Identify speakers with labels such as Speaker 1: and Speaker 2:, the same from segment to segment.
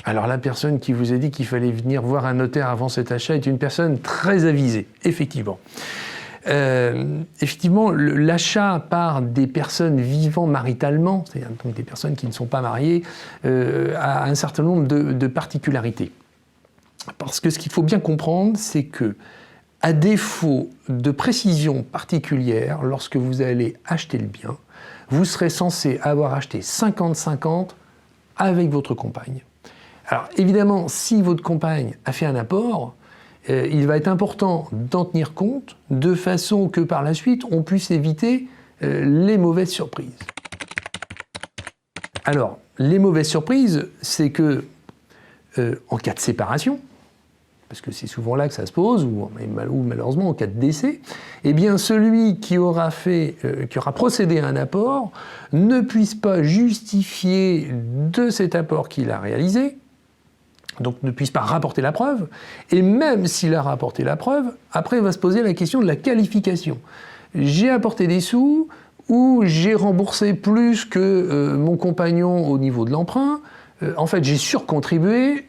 Speaker 1: Alors la personne qui vous a dit qu'il fallait venir voir un notaire avant cet achat est une personne très avisée, effectivement. Effectivement, l'achat par des personnes vivant maritalement, c'est-à-dire donc des personnes qui ne sont pas mariées, a un certain nombre de particularités. Parce que ce qu'il faut bien comprendre, c'est que, à défaut de précision particulière, lorsque vous allez acheter le bien, vous serez censé avoir acheté 50-50 avec votre compagne. Alors évidemment, si votre compagne a fait un apport, il va être important d'en tenir compte de façon que par la suite, on puisse éviter les mauvaises surprises. Alors, les mauvaises surprises, c'est que en cas de séparation, parce que c'est souvent là que ça se pose, ou malheureusement en cas de décès, eh bien celui qui aura procédé à un apport ne puisse pas justifier de cet apport qu'il a réalisé, donc ne puisse pas rapporter la preuve, et même s'il a rapporté la preuve, après il va se poser la question de la qualification. J'ai apporté des sous, ou j'ai remboursé plus que mon compagnon au niveau de l'emprunt, en fait j'ai surcontribué,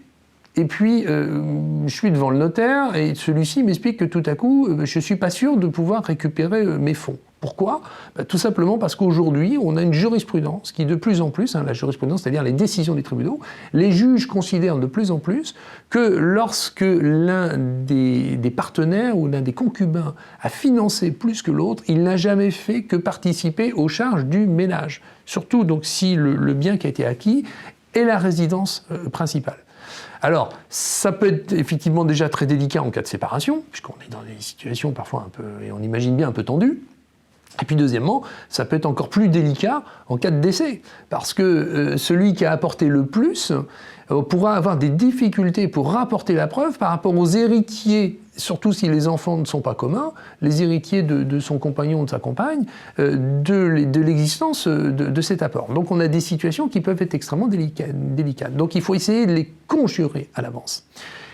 Speaker 1: et puis je suis devant le notaire, et celui-ci m'explique que tout à coup, je ne suis pas sûr de pouvoir récupérer mes fonds. Pourquoi ? Tout simplement parce qu'aujourd'hui, on a une jurisprudence qui de plus en plus, la jurisprudence, c'est-à-dire les décisions des tribunaux, les juges considèrent de plus en plus que lorsque l'un des partenaires ou l'un des concubins a financé plus que l'autre, il n'a jamais fait que participer aux charges du ménage. Surtout donc si le bien qui a été acquis est la résidence principale. Alors, ça peut être effectivement déjà très délicat en cas de séparation, puisqu'on est dans des situations parfois un peu, et on imagine bien, un peu tendues. Et puis deuxièmement, ça peut être encore plus délicat en cas de décès, parce que celui qui a apporté le plus pourra avoir des difficultés pour rapporter la preuve par rapport aux héritiers, surtout si les enfants ne sont pas communs, les héritiers de son compagnon ou de sa compagne, de l'existence de cet apport. Donc on a des situations qui peuvent être extrêmement délicates. Donc il faut essayer de les conjurer à l'avance.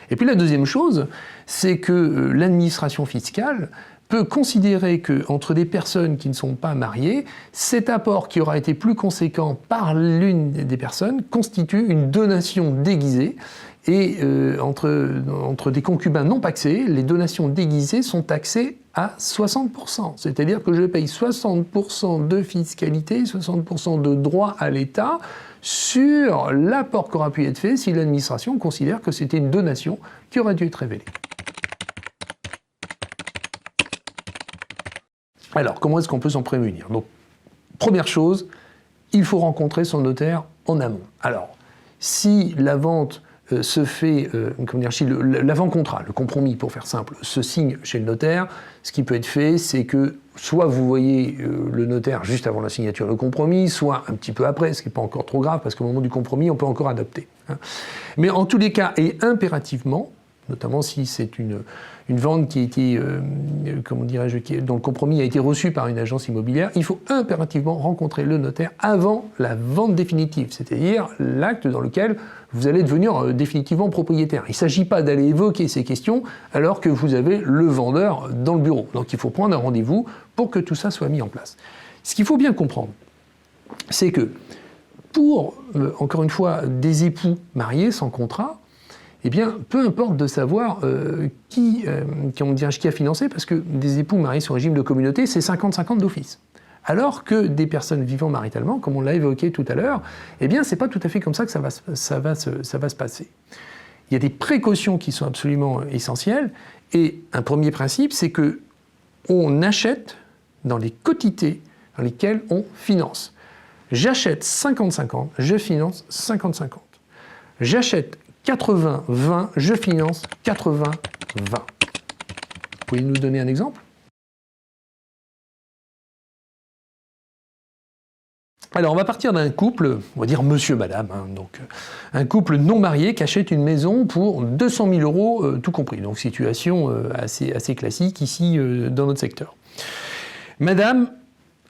Speaker 1: Et puis la deuxième chose, c'est que l'administration fiscale peut considérer qu'entre des personnes qui ne sont pas mariées, cet apport qui aura été plus conséquent par l'une des personnes constitue une donation déguisée. Et entre des concubins non pacsés, les donations déguisées sont taxées à 60%. C'est-à-dire que je paye 60% de fiscalité, 60% de droit à l'État sur l'apport qui aura pu être fait si l'administration considère que c'était une donation qui aurait dû être révélée. Alors, comment est-ce qu'on peut s'en prémunir ? Donc, première chose, il faut rencontrer son notaire en amont. Alors, si la vente se fait, si l'avant-contrat, le compromis pour faire simple, se signe chez le notaire, ce qui peut être fait, c'est que soit vous voyez le notaire juste avant la signature du compromis, soit un petit peu après, ce qui n'est pas encore trop grave, parce qu'au moment du compromis, on peut encore adapter. Mais en tous les cas, et impérativement, notamment si c'est une vente qui a été, dont le compromis a été reçu par une agence immobilière, il faut impérativement rencontrer le notaire avant la vente définitive, c'est-à-dire l'acte dans lequel vous allez devenir définitivement propriétaire. Il ne s'agit pas d'aller évoquer ces questions alors que vous avez le vendeur dans le bureau. Donc il faut prendre un rendez-vous pour que tout ça soit mis en place. Ce qu'il faut bien comprendre, c'est que pour, encore une fois, des époux mariés sans contrat, eh bien, peu importe de savoir qui a financé, parce que des époux mariés sous régime de communauté, c'est 50-50 d'office. Alors que des personnes vivant maritalement, comme on l'a évoqué tout à l'heure, eh bien, c'est pas tout à fait comme ça que ça va se passer. Il y a des précautions qui sont absolument essentielles, et un premier principe, c'est que on achète dans les quotités dans lesquelles on finance. J'achète 50-50, je finance 50-50. J'achète 80-20, je finance 80-20. Pouvez-vous nous donner un exemple ? Alors, on va partir d'un couple, on va dire monsieur, madame, donc un couple non marié qui achète une maison pour 200 000 €, tout compris. Donc, situation assez classique ici dans notre secteur. Madame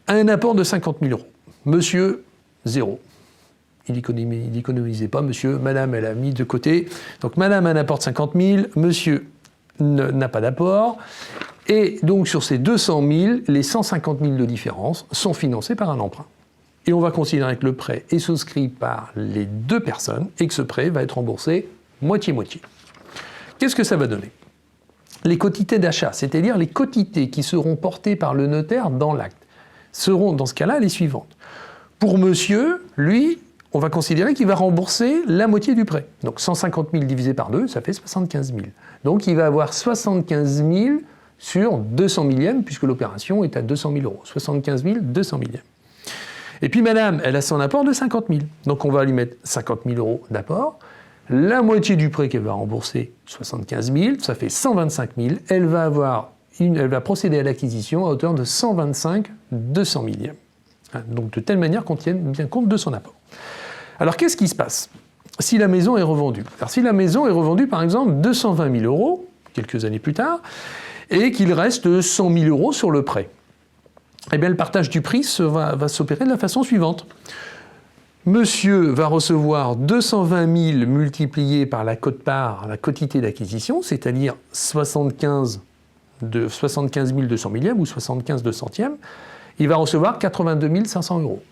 Speaker 1: a un apport de 50 000 €. Monsieur, 0. Il n'économisait pas, monsieur. Madame, elle a mis de côté. Donc, madame a un apport de 50 000, monsieur n'a pas d'apport. Et donc, sur ces 200 000, les 150 000 de différence sont financés par un emprunt. Et on va considérer que le prêt est souscrit par les deux personnes et que ce prêt va être remboursé moitié-moitié. Qu'est-ce que ça va donner? Les quotités d'achat, c'est-à-dire les quotités qui seront portées par le notaire dans l'acte, seront dans ce cas-là les suivantes. Pour monsieur, lui, on va considérer qu'il va rembourser la moitié du prêt. Donc 150 000 divisé par 2, ça fait 75 000. Donc il va avoir 75 000 sur 200 millièmes, puisque l'opération est à 200 000 euros. 75 000, 200 millièmes. Et puis madame, elle a son apport de 50 000. Donc on va lui mettre 50 000 euros d'apport. La moitié du prêt qu'elle va rembourser, 75 000, ça fait 125 000. Elle va procéder à l'acquisition à hauteur de 125 200 millièmes. Donc de telle manière qu'on tienne bien compte de son apport. Alors qu'est-ce qui se passe si la maison est revendue? Alors si la maison est revendue par exemple 220 000 euros, quelques années plus tard, et qu'il reste 100 000 euros sur le prêt, eh bien le partage du prix va s'opérer de la façon suivante. Monsieur va recevoir 220 000 multiplié par la quote-part, la quotité d'acquisition, c'est-à-dire 75 200 millièmes ou 75 200e. Il va recevoir 82 500 euros.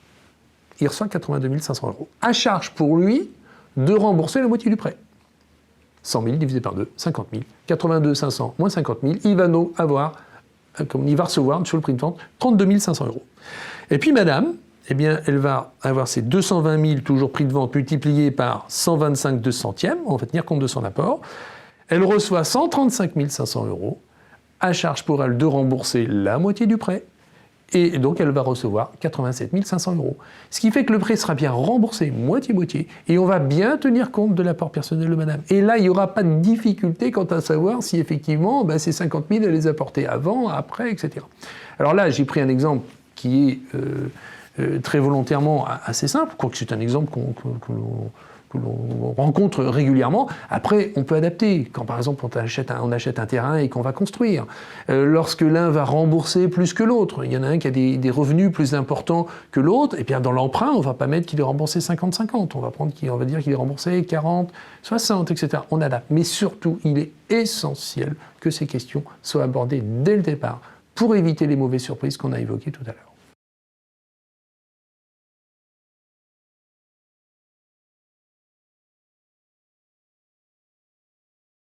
Speaker 1: Il reçoit 82 500 euros. À charge pour lui de rembourser la moitié du prêt. 100 000 divisé par 2, 50 000. 82 500 moins 50 000, il va recevoir sur le prix de vente 32 500 euros. Et puis madame, eh bien, elle va avoir ses 220 000, toujours prix de vente, multiplié par 125 200e, on va tenir compte de son apport. Elle reçoit 135 500 euros, à charge pour elle de rembourser la moitié du prêt, et donc elle va recevoir 87 500 euros. Ce qui fait que le prêt sera bien remboursé moitié-moitié, et on va bien tenir compte de l'apport personnel de madame. Et là, il n'y aura pas de difficulté quant à savoir si effectivement, ces 50 000, elle les a portés avant, après, etc. Alors là, j'ai pris un exemple qui est très volontairement assez simple, quoique c'est un exemple que l'on rencontre régulièrement. Après, on peut adapter. Quand par exemple on achète un terrain et qu'on va construire, lorsque l'un va rembourser plus que l'autre, il y en a un qui a des revenus plus importants que l'autre, et bien dans l'emprunt, on ne va pas mettre qu'il est remboursé 50-50, on va dire qu'il est remboursé 40-60, etc. On adapte. Mais surtout, il est essentiel que ces questions soient abordées dès le départ pour éviter les mauvaises surprises qu'on a évoquées tout à l'heure.